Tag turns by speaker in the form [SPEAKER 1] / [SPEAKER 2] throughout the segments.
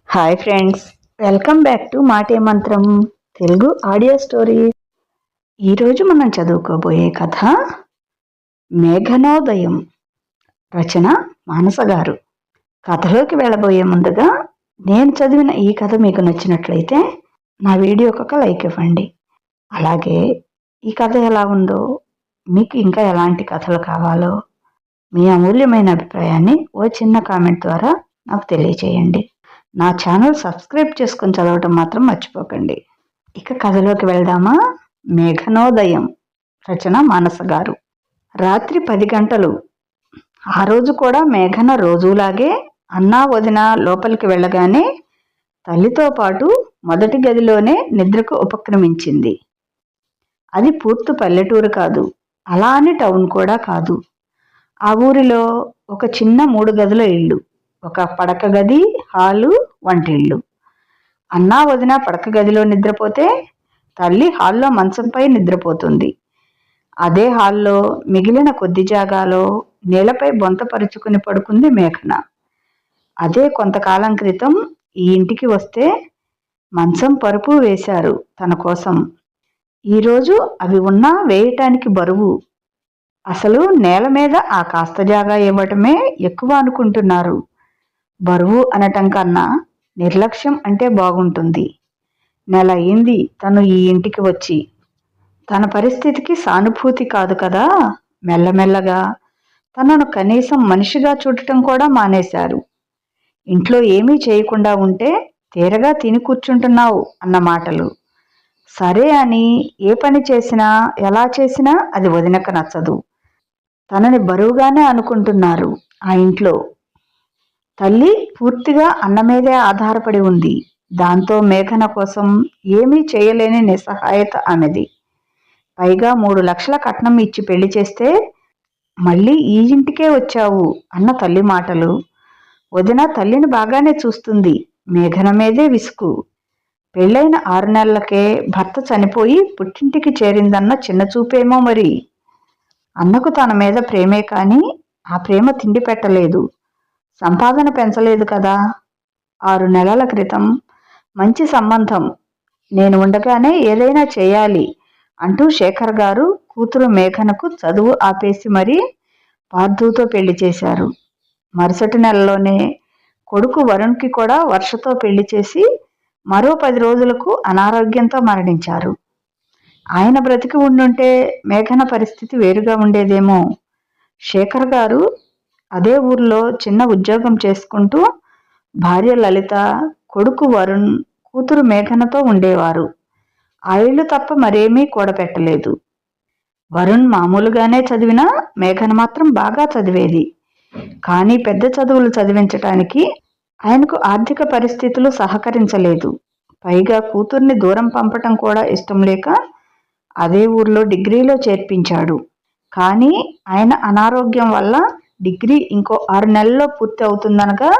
[SPEAKER 1] Hi friends, welcome back to మాటే మంత్రం Telugu audio story. ఈరోజు మనం చదువుకోబోయే కథ మేఘనోదయం. రచన మానస గారు. కథలోకి వెళ్ళబోయే ముందుగా నేను చదివిన ఈ కథ మీకు నచ్చినట్లయితే నా వీడియోకి ఒక లైక్ ఇవ్వండి. అలాగే ఈ కథ ఎలా ఉందో, మీకు ఇంకా ఎలాంటి కథలు కావాలో మీ అమూల్యమైన అభిప్రాయాన్ని ఓ చిన్న కామెంట్ ద్వారా నాకు తెలియచేయండి. నా ఛానల్ సబ్స్క్రైబ్ చేసుకొని చదవటం మాత్రం మర్చిపోకండి. ఇక కథలోకి వెళ్దామా? మేఘనోదయం. రచన మానస గారు. రాత్రి 10 గంటలు. ఆ రోజు కూడా మేఘన రోజులాగే అన్నా వదిన లోపలికి వెళ్ళగానే తల్లితో పాటు మొదటి గదిలోనే నిద్రకు ఉపక్రమించింది. అది పూర్తి పల్లెటూరు కాదు, అలా అని టౌన్ కూడా కాదు. ఆ ఊరిలో ఒక చిన్న 3 గదుల ఇల్లు, ఒక పడక గది, హాలు, వంటిల్లు. అన్నా వదిన పడక గదిలో నిద్రపోతే తల్లి హాల్లో మంచంపై నిద్రపోతుంది. అదే హాల్లో మిగిలిన కొద్ది జాగాలో నేలపై బొంత పరుచుకుని పడుకుంది మేఘన. అదే కొంతకాలం క్రితం ఈ ఇంటికి వస్తే మంచం పరుపు వేశారు తన కోసం. ఈరోజు అవి ఉన్నా వేయటానికి బరువు. అసలు నేల మీద ఆ కాస్త జాగా ఇవ్వటమే ఎక్కువ అనుకుంటున్నారు. బరువు అనటం కన్నా నిర్లక్ష్యం అంటే బాగుంటుంది. నెల అయింది తను ఈ ఇంటికి వచ్చి. తన పరిస్థితికి సానుభూతి కాదు కదా, మెల్లమెల్లగా తనను కనీసం మనిషిగా చూడటం కూడా మానేశారు. ఇంట్లో ఏమీ చేయకుండా ఉంటే తీరగా తిని కూర్చుంటున్నావు అన్న మాటలు. సరే అని ఏ పని చేసినా ఎలా చేసినా అది వదినకు నచ్చదు. తనని బరువుగానే అనుకుంటున్నారు ఆ ఇంట్లో. తల్లి పూర్తిగా అన్న మీదే ఆధారపడి ఉంది. దాంతో మేఘన కోసం ఏమీ చేయలేని నిస్సహాయత ఆమెది. పైగా 3 లక్షల కట్నం ఇచ్చి పెళ్లి చేస్తే మళ్ళీ ఈ ఇంటికే వచ్చావు అన్న తల్లి మాటలు. వదిన తల్లిని బాగానే చూస్తుంది, మేఘన మీదే విసుగు. పెళ్ళైన 6 నెలలకే భర్త చనిపోయి పుట్టింటికి చేరిందన్న చిన్న చూపేమో మరి. అన్నకు తన మీద ప్రేమే కానీ ఆ ప్రేమ తిండి పెట్టలేదు, సంపాదన పెంచలేదు కదా. 6 నెలల క్రితం మంచి సంబంధం, నేను ఉండగానే ఏదైనా చేయాలి అంటూ శేఖర్ గారు కూతురు మేఘనకు చదువు ఆపేసి మరీ పార్థుతో పెళ్లి చేశారు. మరుసటి నెలలోనే కొడుకు వరుణ్కి కూడా వర్షతో పెళ్లి చేసి మరో 10 రోజులకు అనారోగ్యంతో మరణించారు. ఆయన బ్రతికి ఉండుంటే మేఘన పరిస్థితి వేరుగా ఉండేదేమో. శేఖర్ గారు అదే ఊర్లో చిన్న ఉద్యోగం చేసుకుంటూ భార్య లలిత, కొడుకు వరుణ్, కూతురు మేఘనతో ఉండేవారు. ఆ ఇల్లు తప్ప మరేమీ కూడపెట్టలేదు. వరుణ్ మామూలుగానే చదివినా మేఘన మాత్రం బాగా చదివేది. కానీ పెద్ద చదువులు చదివించటానికి ఆయనకు ఆర్థిక పరిస్థితులు సహకరించలేదు. పైగా కూతుర్ని దూరం పంపటం కూడా ఇష్టం లేక అదే ఊర్లో డిగ్రీలో చేర్పించాడు. కానీ ఆయన అనారోగ్యం వల్ల డిగ్రీ ఇంకో 6 నెలల్లో పూర్తి అవుతుందనగా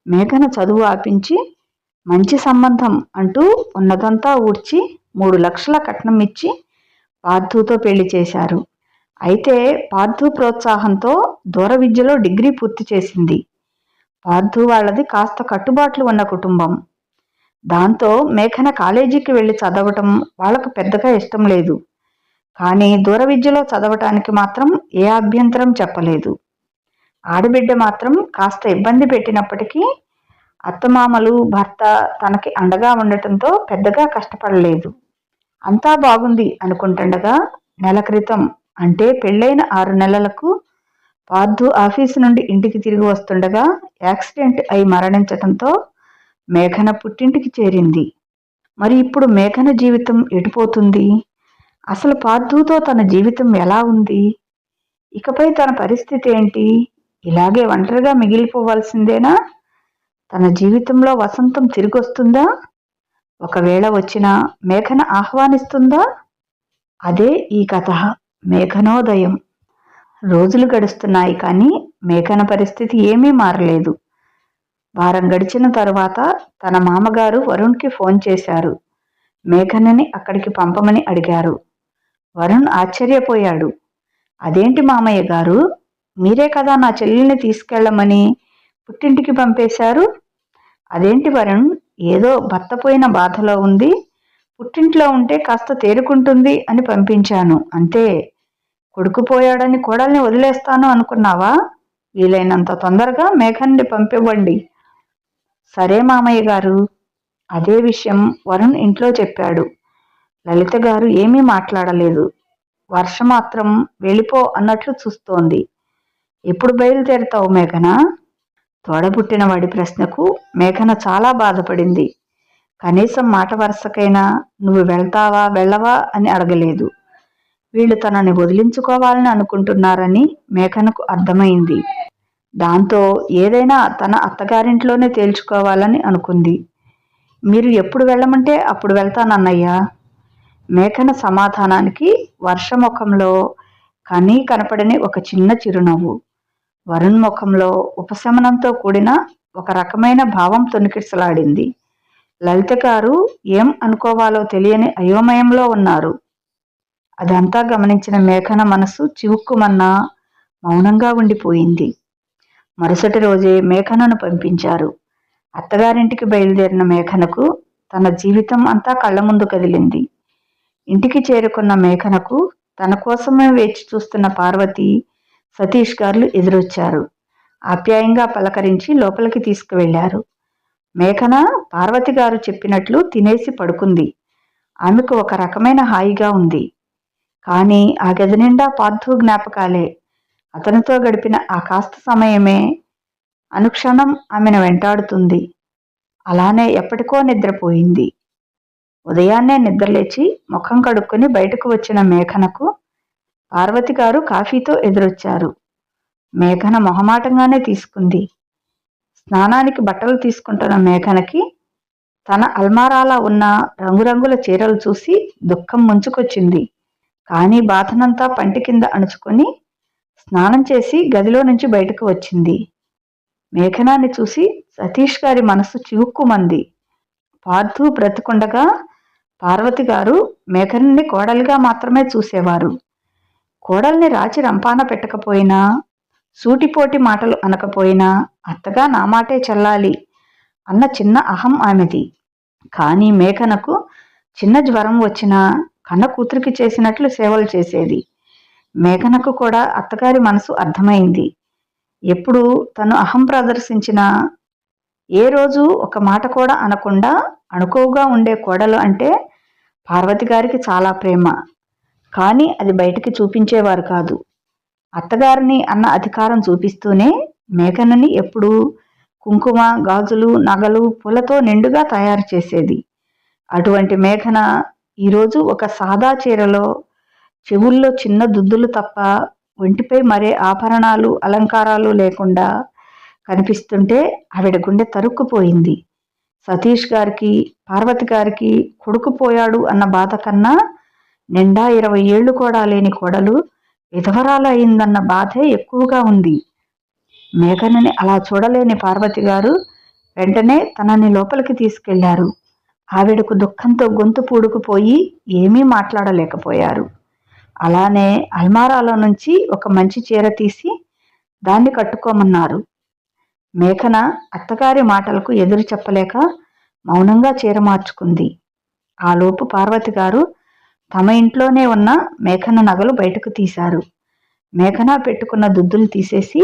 [SPEAKER 1] మేఘన చదువు ఆపించి మంచి సంబంధం అంటూ ఉన్నదంతా ఊడ్చి 3 లక్షల కట్నం ఇచ్చి పార్థుతో పెళ్లి చేశారు. అయితే పార్థు ప్రోత్సాహంతో దూర విద్యలో డిగ్రీ పూర్తి చేసింది. పార్థు వాళ్ళది కాస్త కట్టుబాట్లు ఉన్న కుటుంబం. దాంతో మేఘన కాలేజీకి వెళ్ళి చదవటం వాళ్ళకు పెద్దగా ఇష్టం లేదు. కానీ దూర విద్యలో చదవటానికి మాత్రం ఏ అభ్యంతరం చెప్పలేదు. ఆడబిడ్డ మాత్రం కాస్త ఇబ్బంది పెట్టినప్పటికీ అత్తమామలు, భర్త తనకి అండగా ఉండటంతో పెద్దగా కష్టపడలేదు. అంతా బాగుంది అనుకుంటుండగా నెల క్రితం, అంటే పెళ్ళైన 6 నెలలకు పార్థు ఆఫీసు నుండి ఇంటికి తిరిగి వస్తుండగా యాక్సిడెంట్ అయి మరణించటంతో మేఘన పుట్టింటికి చేరింది. మరి ఇప్పుడు మేఘన జీవితం ఎటుపోతుంది? అసలు పార్థుతో తన జీవితం ఎలా ఉంది? ఇకపై తన పరిస్థితి ఏంటి? ఇలాగే ఒంటరిగా మిగిలిపోవాల్సిందేనా? తన జీవితంలో వసంతం తిరిగొస్తుందా? ఒకవేళ వచ్చినా మేఘన ఆహ్వానిస్తుందా? అదే ఈ కథ మేఘనోదయం. రోజులు గడుస్తున్నాయి కానీ మేఘన పరిస్థితి ఏమీ మారలేదు. వారం గడిచిన తరువాత తన మామగారు వరుణ్కి ఫోన్ చేశారు. మేఘనని అక్కడికి పంపమని అడిగారు. వరుణ్ ఆశ్చర్యపోయాడు. అదేంటి మామయ్య గారు, మీరే కదా నా చెల్లెల్ని తీసుకెళ్లమని పుట్టింటికి పంపేశారు? అదేంటి వరుణ్, ఏదో భర్త పోయిన బాధలో ఉంది, పుట్టింట్లో ఉంటే కాస్త తేరుకుంటుంది అని పంపించాను అంతే. కొడుకు పోయాడని కోడల్ని వదిలేస్తాను అనుకున్నావా? వీలైనంత తొందరగా మేఘన్ని పంపివ్వండి. సరే మామయ్య గారు. అదే విషయం వరుణ్ ఇంట్లో చెప్పాడు. లలిత గారు ఏమీ మాట్లాడలేదు. వర్ష మాత్రం వెళ్ళిపో అన్నట్లు చూస్తోంది. ఎప్పుడు బయలుదేరుతావు మేఘన? తోడబుట్టిన వాడి ప్రశ్నకు మేఘన చాలా బాధపడింది. కనీసం మాట వరుసకైనా నువ్వు వెళ్తావా వెళ్ళవా అని అడగలేదు. వీళ్ళు తనని వదిలించుకోవాలని అనుకుంటున్నారని మేఘనకు అర్థమైంది. దాంతో ఏదైనా తన అత్తగారింట్లోనే తేల్చుకోవాలని అనుకుంది. మీరు ఎప్పుడు వెళ్ళమంటే అప్పుడు వెళ్తానన్నయ్యా. మేఘన సమాధానానికి వర్షముఖంలో కనీ కనపడని ఒక చిన్న చిరునవ్వు, వరుణ్ ముఖంలో ఉపశమనంతో కూడిన ఒక రకమైన భావం తొణికిసలాడింది. లలిత గారు ఏం అనుకోవాలో తెలియని అయోమయంలో ఉన్నారు. అదంతా గమనించిన మేఘన మనసు చివుక్కుమన్నా మౌనంగా ఉండిపోయింది. మరుసటి రోజే మేఘనను పంపించారు. అత్తగారింటికి బయలుదేరిన మేఘనకు తన జీవితం అంతా కళ్ళ ముందు కదిలింది. ఇంటికి చేరుకున్న మేఘనకు తన కోసమే వేచి చూస్తున్న పార్వతి, సతీష్ గారు ఎదురొచ్చారు. ఆప్యాయంగా పలకరించి లోపలికి తీసుకువెళ్లారు. మేఘన పార్వతి గారు చెప్పినట్లు తినేసి పడుకుంది. ఆమెకు ఒక రకమైన హాయిగా ఉంది. కానీ ఆ గది నిండా పార్థు జ్ఞాపకాలే. అతనితో గడిపిన ఆ కాస్త సమయమే అనుక్షణం ఆమెను వెంటాడుతుంది. అలానే ఎప్పటికో నిద్రపోయింది. ఉదయాన్నే నిద్రలేచి ముఖం కడుక్కొని బయటకు వచ్చిన మేఘనకు పార్వతి గారు కాఫీతో ఎదురొచ్చారు. మేఘన మొహమాటంగానే తీసుకుంది. స్నానానికి బట్టలు తీసుకుంటున్న మేఘనకి తన అల్మారాలా ఉన్న రంగురంగుల చీరలు చూసి దుఃఖం ముంచుకొచ్చింది. కానీ బాధనంతా పంటి కింద అణుచుకొని స్నానం చేసి గదిలో నుంచి బయటకు వచ్చింది. మేఘనాన్ని చూసి సతీష్ గారి మనసు చివుక్కుమంది. పార్థు బ్రతికుండగా పార్వతి గారు మేఘన్ని కోడలిగా మాత్రమే చూసేవారు. కోడల్ని రాచి రంపాన పెట్టకపోయినా, సూటిపోటి మాటలు అనకపోయినా అత్తగా నా మాటే చెల్లాలి అన్న చిన్న అహం ఆమెది. కానీ మేఘనకు చిన్న జ్వరం వచ్చినా కన్న కూతురికి చేసినట్లు సేవలు చేసేది. మేఘనకు కూడా అత్తగారి మనసు అర్థమైంది. ఎప్పుడు తను అహం ప్రదర్శించినా ఏ రోజు ఒక మాట కూడా అనకుండా అణుకువగా ఉండే కోడలు అంటే పార్వతి గారికి చాలా ప్రేమ. కానీ అది బయటికి చూపించేవారు కాదు. అత్తగారిని అన్న అధికారం చూపిస్తూనే మేఘనని ఎప్పుడూ కుంకుమ, గాజులు, నగలు, పూలతో నిండుగా తయారు చేసేది. అటువంటి మేఘన ఈరోజు ఒక సాదా చీరలో చెవుల్లో చిన్న దుద్దులు తప్ప ఒంటిపై మరే ఆభరణాలు, అలంకారాలు లేకుండా కనిపిస్తుంటే ఆవిడ గుండె తరుక్కుపోయింది. సతీష్ గారికి, పార్వతి గారికి కొడుకు పోయాడు అన్న బాధ కన్నా నిండా 20 ఏళ్లు కూడా లేని కోడలు విధవరాలు అయిందన్న బాధే ఎక్కువగా ఉంది. మేఘనని అలా చూడలేని పార్వతి గారు వెంటనే తనని లోపలికి తీసుకెళ్లారు. ఆవిడకు దుఃఖంతో గొంతు పూడుకుపోయి ఏమీ మాట్లాడలేకపోయారు. అలానే అల్మారాలో నుంచి ఒక మంచి చీర తీసి దాన్ని కట్టుకోమన్నారు. మేఘన అత్తగారి మాటలకు ఎదురు చెప్పలేక మౌనంగా చీర మార్చుకుంది. ఆలోపు పార్వతి గారు తమ ఇంట్లోనే ఉన్న మేఘన నగలు బయటకు తీశారు. మేఘన పెట్టుకున్న దుద్దులు తీసేసి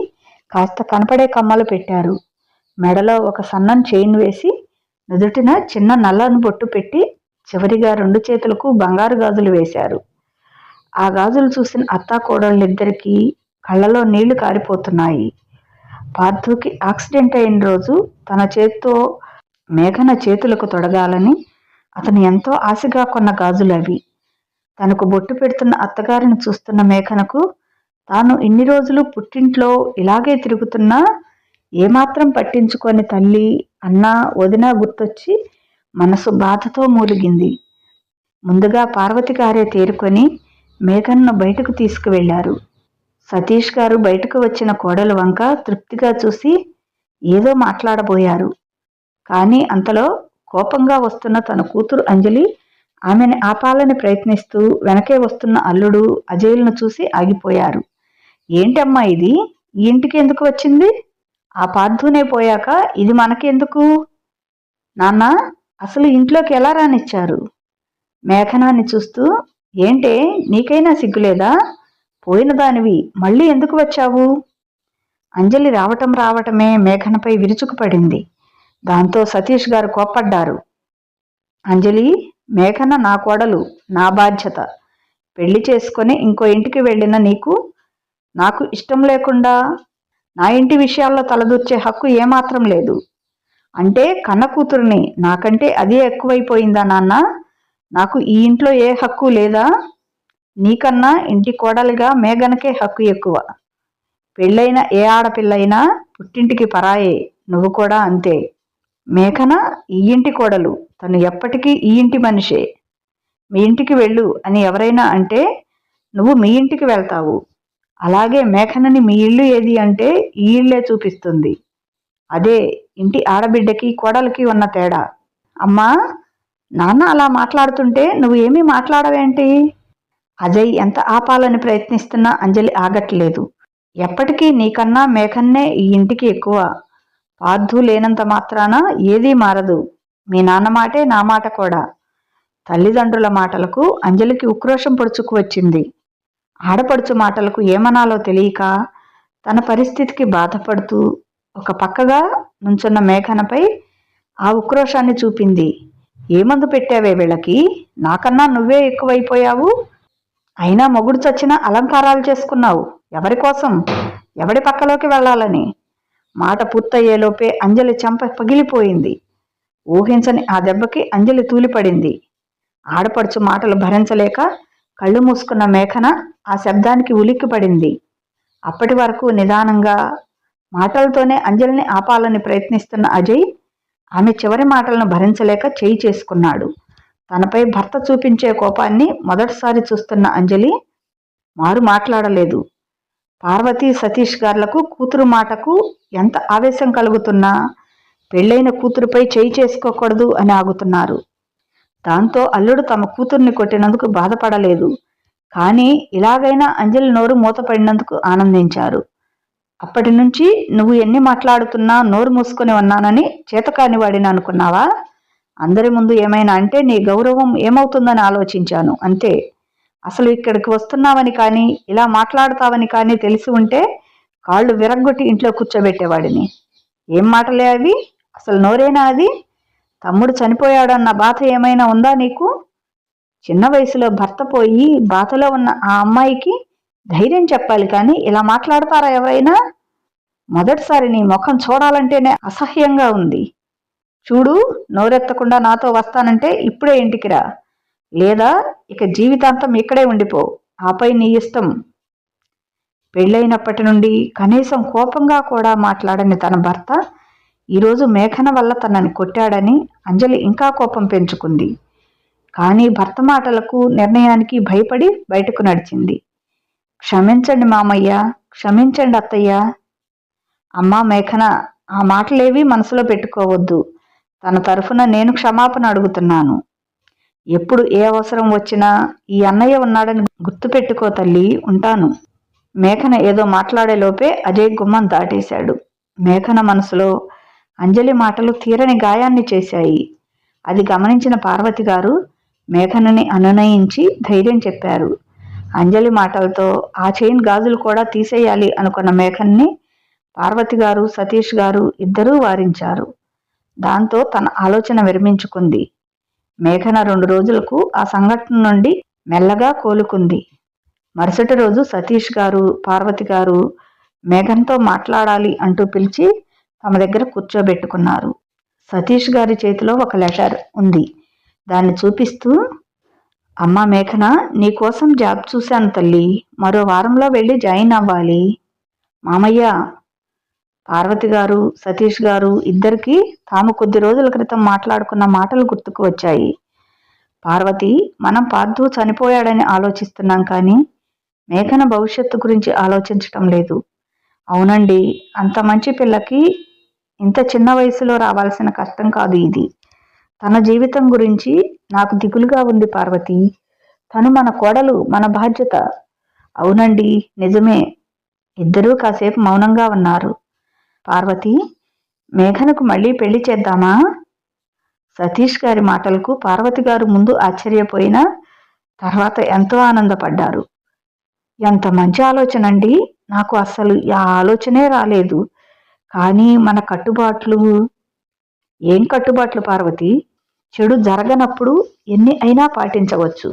[SPEAKER 1] కాస్త కనపడే కమ్మలు పెట్టారు. మెడలో ఒక సన్నని చైన్ వేసి నుదుటిన చిన్న నల్లని బొట్టు పెట్టి చివరిగా 2 చేతులకు బంగారు గాజులు వేశారు. ఆ గాజులు చూసిన అత్తా కోడళ్ళిద్దరికీ కళ్ళలో నీళ్లు కారిపోతున్నాయి. పార్థుకి యాక్సిడెంట్ అయిన రోజు తన చేత్తో మేఘన చేతులకు తొడగాలని అతను ఎంతో ఆశగా కొన్న గాజులు అవి. తనకు బొట్టు పెడుతున్న అత్తగారిని చూస్తున్న మేఘనకు తాను ఇన్ని రోజులు పుట్టింట్లో ఇలాగే తిరుగుతున్నా ఏమాత్రం పట్టించుకొని తల్లి, అన్న, వదిన గుర్తొచ్చి మనసు బాధతో మూలిగింది. ముందుగా పార్వతి గారే తేరుకొని మేఘన్ను బయటకు తీసుకువెళ్లారు. సతీష్ గారు బయటకు వచ్చిన కోడలు వంక తృప్తిగా చూసి ఏదో మాట్లాడబోయారు. కానీ అంతలో కోపంగా వస్తున్న తన కూతురు అంజలి ఆమెను ఆపాలని ప్రయత్నిస్తూ వెనకే వస్తున్న అల్లుడు అజయ్లను చూసి ఆగిపోయారు. ఏంటమ్మా ఇది? ఈ ఇంటికి ఎందుకు వచ్చింది? ఆ పార్థునే పోయాక ఇది మనకెందుకు? నాన్న, అసలు ఇంట్లోకి ఎలా రానిచ్చారు? మేఘనాన్ని చూస్తూ, ఏంటే, నీకైనా సిగ్గులేదా? పోయిన దానివి మళ్ళీ ఎందుకు వచ్చావు? అంజలి రావటమే మేఘనపై విరుచుకుపడింది. దాంతో సతీష్ గారు కోప్పడ్డారు. అంజలి, మేఘన నా కోడలు, నా బాధ్యత. పెళ్లి చేసుకొని ఇంకో ఇంటికి వెళ్ళిన నీకు నాకు ఇష్టం లేకుండా నా ఇంటి విషయాల్లో తలదూర్చే హక్కు ఏమాత్రం లేదు. అంటే కన్న కూతురుని నాకంటే అదే ఎక్కువైపోయిందా నాన్న? నాకు ఈ ఇంట్లో ఏ హక్కు లేదా? నీకన్నా ఇంటి కోడలిగా మేఘనకే హక్కు ఎక్కువ. పెళ్ళైన ఏ ఆడపిల్లైనా పుట్టింటికి పరాయే, నువ్వు కూడా అంతే. మేఘన ఈ ఇంటి కోడలు, తను ఎప్పటికీ ఈ ఇంటి మనిషే. మీ ఇంటికి వెళ్ళు అని ఎవరైనా అంటే నువ్వు మీ ఇంటికి వెళ్తావు. అలాగే మేఘనని మీ ఇల్లు ఏది అంటే ఈ ఇల్లే చూపిస్తుంది. అదే ఇంటి ఆడబిడ్డకి కోడలికి ఉన్న తేడా. అమ్మా, నాన్న అలా మాట్లాడుతుంటే నువ్వు ఏమీ మాట్లాడవేంటి? అజయ్ ఎంత ఆపాలని ప్రయత్నిస్తున్నా అంజలి ఆగట్లేదు. ఎప్పటికీ నీకన్నా మేఘన్నే ఈ ఇంటికి ఎక్కువ. పార్థు లేనంత మాత్రాన ఏదీ మారదు. మీ నాన్న మాటే నా మాట కూడా. తల్లిదండ్రుల మాటలకు అంజలికి ఉక్రోషం పొడుచుకు వచ్చింది. ఆడపడుచు మాటలకు ఏమనాలో తెలియక తన పరిస్థితికి బాధపడుతూ ఒక పక్కగా నుంచున్న మేఘనపై ఆ ఉక్రోషాన్ని చూపింది. ఏ మందు పెట్టావే వీళ్ళకి? నాకన్నా నువ్వే ఎక్కువైపోయావు. అయినా మొగుడు చచ్చినా అలంకారాలు చేసుకున్నావు. ఎవరి కోసం? ఎవడి పక్కలోకి వెళ్ళాలని? మాట పూర్తయ్యేలోపే అంజలి చెంప పగిలిపోయింది. ఊహించని ఆ దెబ్బకి అంజలి తూలిపడింది. ఆడపడుచు మాటలు భరించలేక కళ్ళు మూసుకున్న మేఘన ఆ శబ్దానికి ఉలిక్కిపడింది. అప్పటి వరకు నిదానంగా మాటలతోనే అంజలిని ఆపాలని ప్రయత్నిస్తున్న అజయ్ ఆమె చివరి మాటలను భరించలేక చేయి చేసుకున్నాడు. తనపై భర్త చూపించే కోపాన్ని మొదటిసారి చూస్తున్న అంజలి మారు మాట్లాడలేదు. పార్వతి, సతీష్ గార్లకు కూతురు మాటకు ఎంత ఆవేశం కలుగుతున్నా పెళ్ళైన కూతురుపై చేయి చేసుకోకూడదు అని ఆగుతున్నారు. దాంతో అల్లుడు తమ కూతుర్ని కొట్టినందుకు బాధపడలేదు. కానీ ఇలాగైనా అంజలి నోరు మూతపడినందుకు ఆనందించారు. అప్పటి నుంచి నువ్వు ఎన్ని మాట్లాడుతున్నా నోరు మూసుకొని ఉన్నానని చేతకాని వాడిని అనుకున్నావా? అందరి ముందు ఏమైనా అంటే నీ గౌరవం ఏమవుతుందని ఆలోచించాను అంతే. అసలు ఇక్కడికి వస్తున్నావని కానీ ఇలా మాట్లాడుతావని కానీ తెలిసి ఉంటే కాళ్ళు విరగ్గొట్టి ఇంట్లో కూర్చోబెట్టేవాడిని. ఏం మాటలే అవి? అసలు నోరేనా అది? తమ్ముడు చనిపోయాడన్న బాధ ఏమైనా ఉందా నీకు? చిన్న వయసులో భర్త పోయి బాధలో ఉన్న ఆ అమ్మాయికి ధైర్యం చెప్పాలి కానీ ఇలా మాట్లాడతారా ఎవరైనా? మొదటిసారి నీ ముఖం చూడాలంటేనే అసహ్యంగా ఉంది. చూడు, నోరెత్తకుండా నాతో వస్తానంటే ఇప్పుడే ఇంటికి రా, లేదా ఇక జీవితాంతం ఇక్కడే ఉండిపో. ఆపై నీ ఇష్టం. పెళ్ళైనప్పటి నుండి కనీసం కోపంగా కూడా మాట్లాడని తన భర్త ఈరోజు మేఘన వల్ల తనని కొట్టాడని అంజలి ఇంకా కోపం పెంచుకుంది. కానీ భర్త మాటలకు, నిర్ణయానికి భయపడి బయటకు నడిచింది. క్షమించండి మామయ్య, క్షమించండి అత్తయ్య. అమ్మా మేఘన, ఆ మాటలేవి మనసులో పెట్టుకోవద్దు. తన తరఫున నేను క్షమాపణ అడుగుతున్నాను. ఎప్పుడు ఏ అవసరం వచ్చినా ఈ అన్నయ్య ఉన్నాడని గుర్తుపెట్టుకో తల్లి. ఉంటాను. మేఘన ఏదో మాట్లాడేలోపే అజయ్ గుమ్మం దాటేశాడు. మేఘన మనసులో అంజలి మాటలు తీరని గాయాన్ని చేశాయి. అది గమనించిన పార్వతి గారు మేఘనని అనునయించి ధైర్యం చెప్పారు. అంజలి మాటలతో ఆ చైన్ గాజులు కూడా తీసేయాలి అనుకున్న మేఘన్ని పార్వతి గారు, సతీష్ గారు ఇద్దరూ వారించారు. దాంతో తన ఆలోచన విరమించుకుంది. మేఘన 2 రోజులకు ఆ సంఘటన నుండి మెల్లగా కోలుకుంది. మరుసటి రోజు సతీష్ గారు, పార్వతి గారు మేఘన్తో మాట్లాడాలి అంటూ పిలిచి తమ దగ్గర కూర్చోబెట్టుకున్నారు. సతీష్ గారి చేతిలో ఒక లెటర్ ఉంది. దాన్ని చూపిస్తూ, అమ్మా మేఘన, నీకోసం జాబ్ చూశాను తల్లి. మరో వారంలో వెళ్ళి జాయిన్ అవ్వాలి. మామయ్య, పార్వతి గారు, సతీష్ గారు ఇద్దరికీ తాము కొద్ది రోజుల క్రితం మాట్లాడుకున్న మాటలు గుర్తుకు వచ్చాయి. పార్వతి, మనం పార్థు చనిపోయాడని ఆలోచిస్తున్నాం కానీ మేఘన భవిష్యత్తు గురించి ఆలోచించటం లేదు. అవునండి, అంత మంచి పిల్లకి ఇంత చిన్న వయసులో రావాల్సిన కష్టం కాదు ఇది. తన జీవితం గురించి నాకు దిగులుగా ఉంది పార్వతి. తను మన కోడలు, మన బాధ్యత. అవునండి, నిజమే. ఇద్దరూ కాసేపు మౌనంగా ఉన్నారు. పార్వతి, మేఘనకు మళ్ళీ పెళ్లి చేద్దామా? సతీష్ గారి మాటలకు పార్వతి గారు ముందు ఆశ్చర్యపోయినా తర్వాత ఎంతో ఆనందపడ్డారు. ఎంత మంచి ఆలోచన అండి, నాకు అస్సలు ఆ ఆలోచనే రాలేదు. కానీ మన కట్టుబాట్లు. ఏం కట్టుబాట్లు పార్వతి? చెడు జరగనప్పుడు ఎన్ని అయినా పాటించవచ్చు,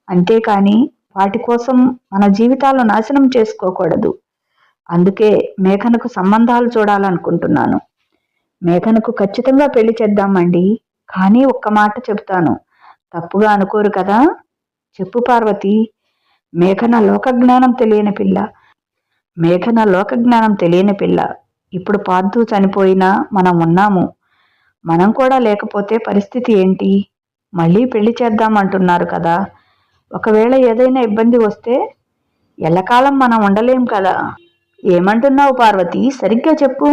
[SPEAKER 1] అంతేకాని వాటి కోసం మన జీవితాలను నాశనం చేసుకోకూడదు. అందుకే మేఘనకు సంబంధాలు చూడాలనుకుంటున్నాను. మేఘనకు ఖచ్చితంగా పెళ్లి చేద్దామండి. కానీ ఒక్క మాట చెబుతాను, తప్పుగా అనుకోరు కదా? చెప్పు పార్వతి. మేఘన లోకజ్ఞానం తెలియని పిల్ల. ఇప్పుడు పార్థు చనిపోయినా మనం ఉన్నాము. మనం కూడా లేకపోతే పరిస్థితి ఏంటి? మళ్ళీ పెళ్లి చేద్దామంటున్నారు కదా. ఒకవేళ ఏదైనా ఇబ్బంది వస్తే ఎల్లకాలం మనం ఉండలేం కదా. ఏమంటున్నావు పార్వతి? సరిగ్గా చెప్పు.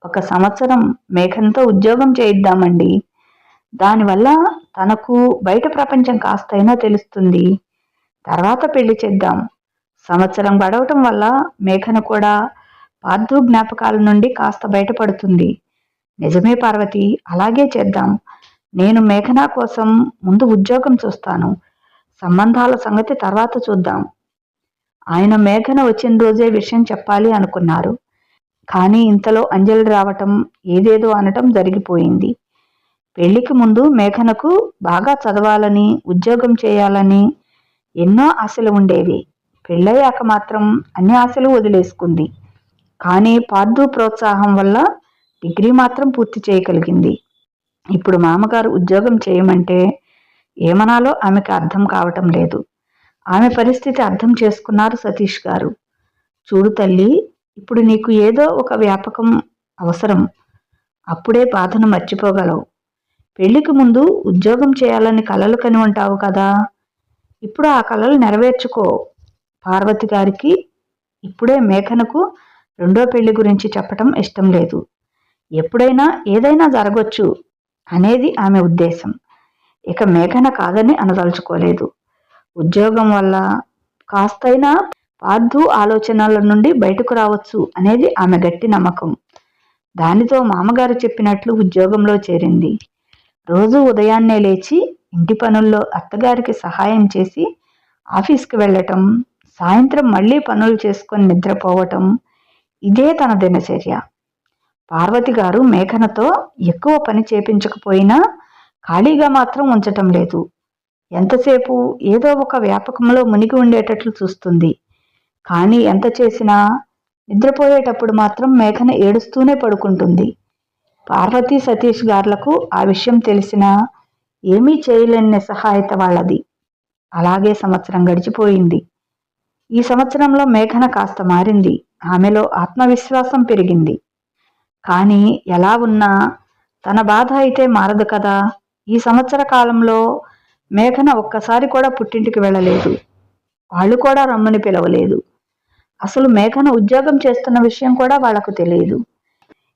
[SPEAKER 1] 1 సంవత్సరం మేఘంతో ఉద్యోగం చేయిద్దామండి. దానివల్ల తనకు బయట ప్రపంచం కాస్తైనా తెలుస్తుంది. తర్వాత పెళ్లి చేద్దాం. సంవత్సరం గడవటం వల్ల మేఘన కూడా పార్థు జ్ఞాపకాల నుండి కాస్త బయటపడుతుంది. నిజమే పార్వతి, అలాగే చేద్దాం. నేను మేఘన కోసం ముందు ఉద్యోగం చూస్తాను. సంబంధాల సంగతి తర్వాత చూద్దాం. ఆయన మేఘన వచ్చిన రోజే విషయం చెప్పాలి అనుకున్నారు. కానీ ఇంతలో అంజలి రావటం, ఏదేదో అనటం జరిగిపోయింది. పెళ్లికి ముందు మేఘనకు బాగా చదవాలని, ఉద్యోగం చేయాలని ఎన్నో ఆశలు ఉండేవి. పెళ్ళయ్యాక మాత్రం అన్ని ఆశలు వదిలేసుకుంది. కానీ పార్థు ప్రోత్సాహం వల్ల డిగ్రీ మాత్రం పూర్తి చేయగలిగింది. ఇప్పుడు మామగారు ఉద్యోగం చేయమంటే ఏమనాలో ఆమెకు అర్థం కావటం లేదు. ఆమె పరిస్థితి అర్థం చేసుకున్నారు సతీష్ గారు. చూడు తల్లి, ఇప్పుడు నీకు ఏదో ఒక వ్యాపకం అవసరం. అప్పుడే బాధను మర్చిపోగలవు. పెళ్లికి ముందు ఉద్యోగం చేయాలని కలలు కని ఉంటావు కదా. ఇప్పుడు ఆ కలలు నెరవేర్చుకో. పార్వతి గారికి ఇప్పుడే మేఘనకు రెండో పెళ్లి గురించి చెప్పటం ఇష్టం లేదు. ఎప్పుడైనా ఏదైనా జరగొచ్చు అనేది ఆమె ఉద్దేశం. ఇక మేఘన కాదని అనదలుచుకోలేదు. ఉద్యోగం వల్ల కాస్తైనా పార్థు ఆలోచనల నుండి బయటకు రావచ్చు అనేది ఆమె గట్టి నమ్మకం. దానితో మామగారు చెప్పినట్లు ఉద్యోగంలో చేరింది. రోజు ఉదయాన్నే లేచి ఇంటి పనుల్లో అత్తగారికి సహాయం చేసి ఆఫీస్కి వెళ్ళటం, సాయంత్రం మళ్ళీ పనులు చేసుకొని నిద్రపోవటం, ఇదే తన దినచర్య. పార్వతి గారు మేఘనతో ఎక్కువ పని చేపించకపోయినా ఖాళీగా మాత్రం ఉంచటం లేదు. ఎంతసేపు ఏదో ఒక వ్యాపకంలో మునిగి ఉండేటట్లు చూస్తుంది. కానీ ఎంత చేసినా నిద్రపోయేటప్పుడు మాత్రం మేఘన ఏడుస్తూనే పడుకుంటుంది. పార్వతి సతీష్ గార్లకు ఆ విషయం తెలిసినా ఏమీ చేయలేని నిస్సహాయత వాళ్ళది. అలాగే సంవత్సరం గడిచిపోయింది. ఈ సంవత్సరంలో మేఘన కాస్త మారింది. ఆమెలో ఆత్మవిశ్వాసం పెరిగింది. కానీ ఎలా ఉన్నా తన బాధ అయితే మారదు కదా. ఈ సంవత్సర కాలంలో మేఘన ఒక్కసారి కూడా పుట్టింటికి వెళ్ళలేదు. వాళ్ళు కూడా రమ్మని పిలవలేదు. అసలు మేఘన ఉద్యోగం చేస్తున్న విషయం కూడా వాళ్లకు తెలియదు.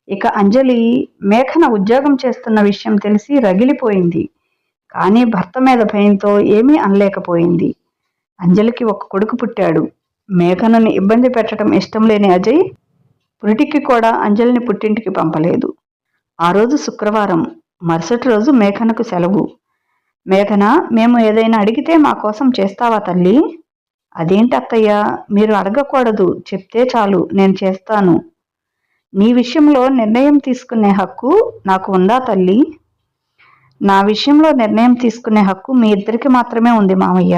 [SPEAKER 1] ఇక అంజలి మేఘన ఉద్యోగం చేస్తున్న విషయం తెలిసి రగిలిపోయింది. కానీ భర్త మీద భయంతో ఏమీ అనలేకపోయింది. అంజలికి ఒక కొడుకు పుట్టాడు. మేఘనని ఇబ్బంది పెట్టడం ఇష్టం లేని అజయ్ పురిటికి కూడా అంజలిని పుట్టింటికి పంపలేదు. ఆ రోజు శుక్రవారం. మరుసటి రోజు మేఘనకు సెలవు. మేఘన, మేము ఏదైనా అడిగితే మా కోసం చేస్తావా తల్లి? అదేంటి అత్తయ్య, మీరు అడగకూడదు, చెప్తే చాలు, నేను చేస్తాను. నీ విషయంలో నిర్ణయం తీసుకునే హక్కు నాకు ఉందా తల్లి? నా విషయంలో నిర్ణయం తీసుకునే హక్కు మీ ఇద్దరికి మాత్రమే ఉంది మామయ్య.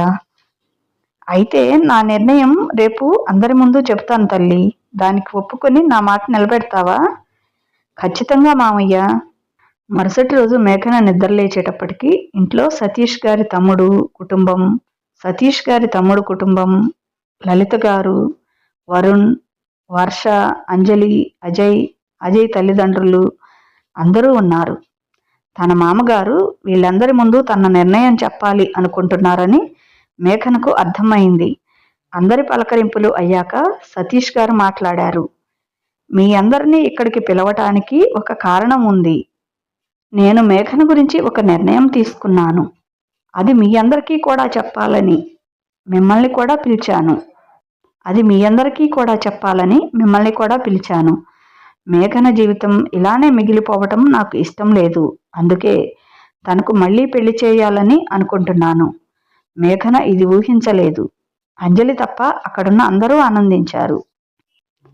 [SPEAKER 1] అయితే నా నిర్ణయం రేపు అందరి ముందు చెప్తాను తల్లి. దానికి ఒప్పుకొని నా మాట నిలబెడతావా? ఖచ్చితంగా మామయ్య. మరుసటి రోజు మేఘన నిద్రలేచేటప్పటికి ఇంట్లో సతీష్ గారి తమ్ముడు కుటుంబం, లలిత గారు, వరుణ్, వర్ష, అంజలి, అజయ్ తల్లిదండ్రులు అందరూ ఉన్నారు. తన మామగారు వీళ్ళందరి ముందు తన నిర్ణయం చెప్పాలి అనుకుంటున్నారని మేఘనకు అర్థమైంది. అందరి పలకరింపులు అయ్యాక సతీష్ గారు మాట్లాడారు. మీ అందరినీ ఇక్కడికి పిలవటానికి ఒక కారణం ఉంది. నేను మేఘన గురించి ఒక నిర్ణయం తీసుకున్నాను. అది మీ అందరికీ కూడా చెప్పాలని మిమ్మల్ని కూడా పిలిచాను. మేఘన జీవితం ఇలానే మిగిలిపోవటం నాకు ఇష్టం లేదు. అందుకే తనకు మళ్ళీ పెళ్లి చేయాలని అనుకుంటున్నాను. మేఘన ఇది ఊహించలేదు. అంజలి తప్ప అక్కడున్న అందరూ ఆనందించారు.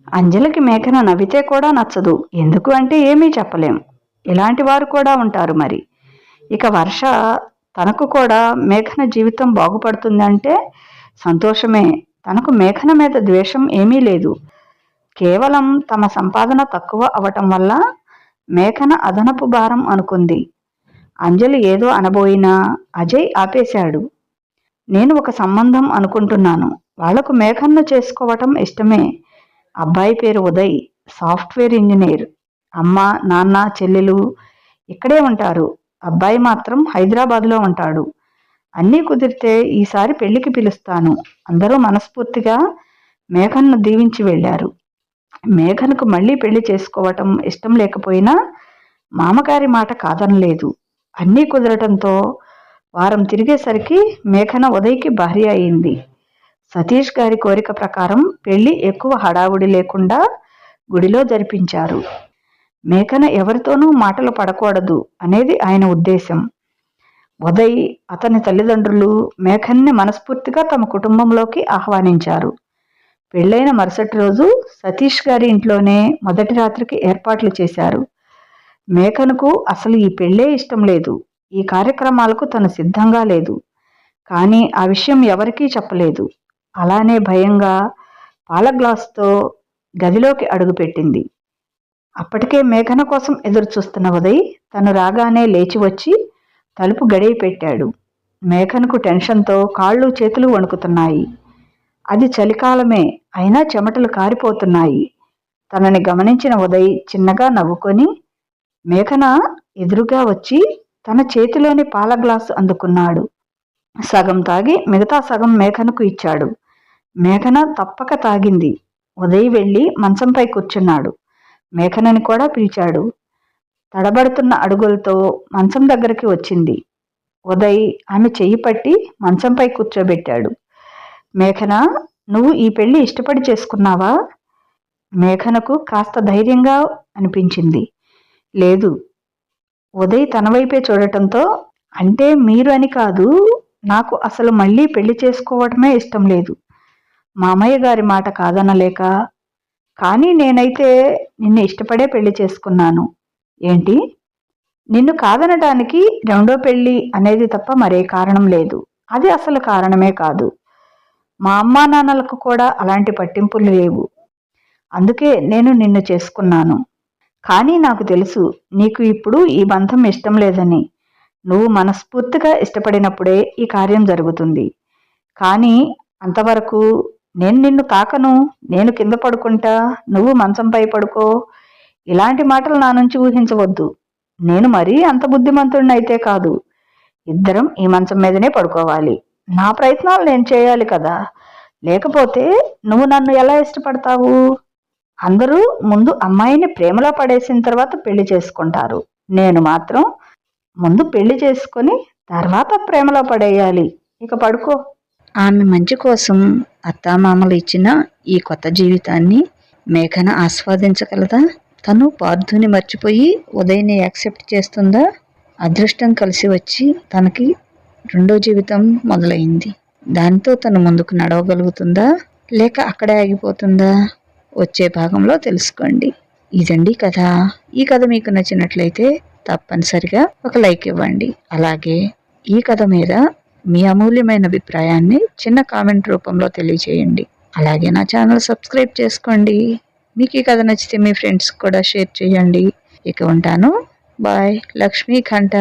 [SPEAKER 1] అంజలికి మేఘన నవ్వితే కూడా నచ్చదు. ఎందుకు అంటే ఏమీ చెప్పలేం. ఇలాంటి వారు కూడా ఉంటారు మరి. ఇక వర్ష తనకు కూడా మేఘన జీవితం బాగుపడుతుందంటే సంతోషమే. తనకు మేఘన మీద ద్వేషం ఏమీ లేదు. కేవలం తమ సంపాదన తక్కువ అవటం వల్ల మేఘన అదనపు భారం అనుకుంది. అంజలి ఏదో అనబోయినా అజయ్ ఆపేశాడు. నేను ఒక సంబంధం అనుకుంటున్నాను. వాళ్లకు మేఘన్ను చేసుకోవటం ఇష్టమే. అబ్బాయి పేరు ఉదయ్, సాఫ్ట్వేర్ ఇంజనీర్. అమ్మ, నాన్న, చెల్లెలు ఇక్కడే ఉంటారు. అబ్బాయి మాత్రం హైదరాబాద్లో ఉంటాడు. అన్నీ కుదిరితే ఈసారి పెళ్లికి పిలుస్తాను. అందరూ మనస్ఫూర్తిగా మేఘన్ను దీవించి వెళ్ళారు. మేఘన్కు మళ్ళీ పెళ్లి చేసుకోవటం ఇష్టం లేకపోయినా మామగారి మాట కాదనలేదు. అన్నీ కుదరటంతో వారం తిరిగేసరికి మేఘన ఉదయ్కి భార్య అయింది. సతీష్ గారి కోరిక ప్రకారం పెళ్లి ఎక్కువ హడావుడి లేకుండా గుడిలో జరిపించారు. మేఘన ఎవరితోనూ మాటలు పడకూడదు అనేది ఆయన ఉద్దేశం. ఉదయ్, అతని తల్లిదండ్రులు మేఘన్ని మనస్ఫూర్తిగా తమ కుటుంబంలోకి ఆహ్వానించారు. పెళ్లైన మరుసటి రోజు సతీష్ గారి ఇంట్లోనే మొదటి రాత్రికి ఏర్పాట్లు చేశారు. మేఘనకు అసలు ఈ పెళ్ళే ఇష్టం లేదు. ఈ కార్యక్రమాలకు తను సిద్ధంగా లేదు. కానీ ఆ విషయం ఎవరికీ చెప్పలేదు. అలానే భయంగా పాల గ్లాసుతో గదిలోకి అడుగుపెట్టింది. అప్పటికే మేఘన కోసం ఎదురు చూస్తున్న ఉదయ్ తను రాగానే లేచి వచ్చి తలుపు గడియ పెట్టాడు. మేఘనకు టెన్షన్తో కాళ్ళు చేతులు వణుకుతున్నాయి. అది చలికాలమే, అయినా చెమటలు కారిపోతున్నాయి. తనని గమనించిన ఉదయ్ చిన్నగా నవ్వుకొని మేఘన ఎదురుగా వచ్చి తన చేతిలోని పాల గ్లాసు అందుకున్నాడు. సగం తాగి మిగతా సగం మేఘనకు ఇచ్చాడు. మేఘన తప్పక తాగింది. ఉదయ్ వెళ్ళి మంచంపై కూర్చున్నాడు. మేఘనని కూడా పిలిచాడు. తడబడుతున్న అడుగులతో మంచం దగ్గరికి వచ్చింది. ఉదయ్ ఆమె చెయ్యి పట్టి మంచంపై కూర్చోబెట్టాడు. మేఘన, నువ్వు ఈ పెళ్లి ఇష్టపడి చేసుకున్నావా? మేఘనకు కాస్త ధైర్యంగా అనిపించింది. లేదు. ఉదయ్ తన వైపే చూడటంతో, అంటే మీరు అని కాదు, నాకు అసలు మళ్ళీ పెళ్లి చేసుకోవటమే ఇష్టం లేదు. మామయ్య గారి మాట కాదనలేక. కానీ నేనైతే నిన్ను ఇష్టపడే పెళ్లి చేసుకున్నాను. ఏంటి? నిన్ను కాదనడానికి రెండో పెళ్లి అనేది తప్ప మరే కారణం లేదు. అది అసలు కారణమే కాదు. మా అమ్మా నాన్నలకు కూడా అలాంటి పట్టింపులు లేవు. అందుకే నేను నిన్ను చేసుకున్నాను. కానీ నాకు తెలుసు నీకు ఇప్పుడు ఈ బంధం ఇష్టం లేదని. నువ్వు మనస్ఫూర్తిగా ఇష్టపడినప్పుడే ఈ కార్యం జరుగుతుంది. కానీ అంతవరకు నేను నిన్ను తాకను. నేను కింద పడుకుంటా, నువ్వు మంచంపై పడుకో. ఇలాంటి మాటలు నా నుంచి ఊహించవద్దు. నేను మరీ అంత బుద్ధిమంతుడినైతే కాదు. ఇద్దరం ఈ మంచం మీదనే పడుకోవాలి. నా ప్రయత్నాలు నేను చేయాలి కదా. లేకపోతే నువ్వు నన్ను ఎలా ఇష్టపడతావు? అందరూ ముందు అమ్మాయిని ప్రేమలో పడేసిన తర్వాత పెళ్లి చేసుకుంటారు. నేను మాత్రం ముందు పెళ్లి చేసుకొని తర్వాత ప్రేమలో పడేయాలి. ఇక పడుకో. ఆమె మంచి కోసం అత్తామామలు ఇచ్చిన ఈ కొత్త జీవితాన్ని మేఘన ఆస్వాదించగలదా? తను పార్థుని మర్చిపోయి ఉదయ్ని యాక్సెప్ట్ చేస్తుందా? అదృష్టం కలిసి వచ్చి తనకి రెండో జీవితం మొదలైంది. దానితో తను ముందుకు నడవగలుగుతుందా, లేక అక్కడే ఆగిపోతుందా? వచ్చే భాగంలో తెలుసుకోండి. ఇదండి కథ. ఈ కథ మీకు నచ్చినట్లయితే తప్పనిసరిగా ఒక లైక్ ఇవ్వండి. అలాగే ఈ కథ మీద మీ అమూల్యమైన అభిప్రాయాన్ని చిన్న కామెంట్ రూపంలో తెలియచేయండి. అలాగే నా ఛానల్ సబ్స్క్రైబ్ చేసుకోండి. మీకు ఈ కథ నచ్చితే మీ ఫ్రెండ్స్ కూడా షేర్ చేయండి. ఇక ఉంటాను. బాయ్. లక్ష్మీ కంఠ.